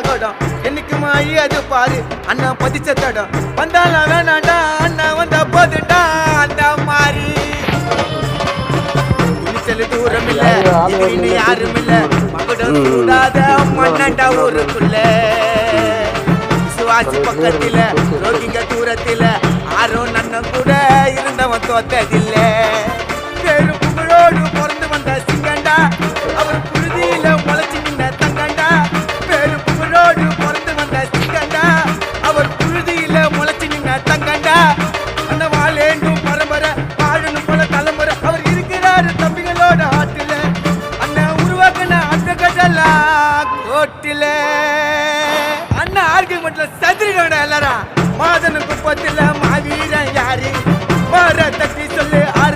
கொடம் என்னைக்குமா அது பாரு அண்ணன் பதிச்ச தடம் வந்தாலும் வேணாண்டா அண்ணன் வந்த போதுண்டா அந்த மாதிரி துணிச்சல் தூரம் இல்ல இது யாரும் இல்ல மகுடம் சூடாத மண்ணண்டா ஊருக்குள்ள விசுவாசி பக்கத்தில ரோகிங்க தூரத்தில ஆரும் நன்னம் கூட இருந்தவன் தோத்ததில்ல பேரும் புகழோடு பிறந்து வந்த சிங்கண்டா அவர் புழுதியில முளைச்சு நின்ன தங்கண்டா பேரும் புகழோடு பிறந்து வந்த சிங்கண்டா அவர் புழுதியில முளைச்சு நின்ன தங்கண்டா அந்த வாழேண்டும் பரம்பரை வாழணும் போல தலைமுறை அவர் இருக்கிறாரு தம்பிகளோட ஆட்டில அண்ணன் உருவாக்கின அந்த கதலா கோட்டில அண்ணன் ஆர்குமெண்ட்ல சதுரினோட எல்லாரும் மாதனுக்கு பத்தில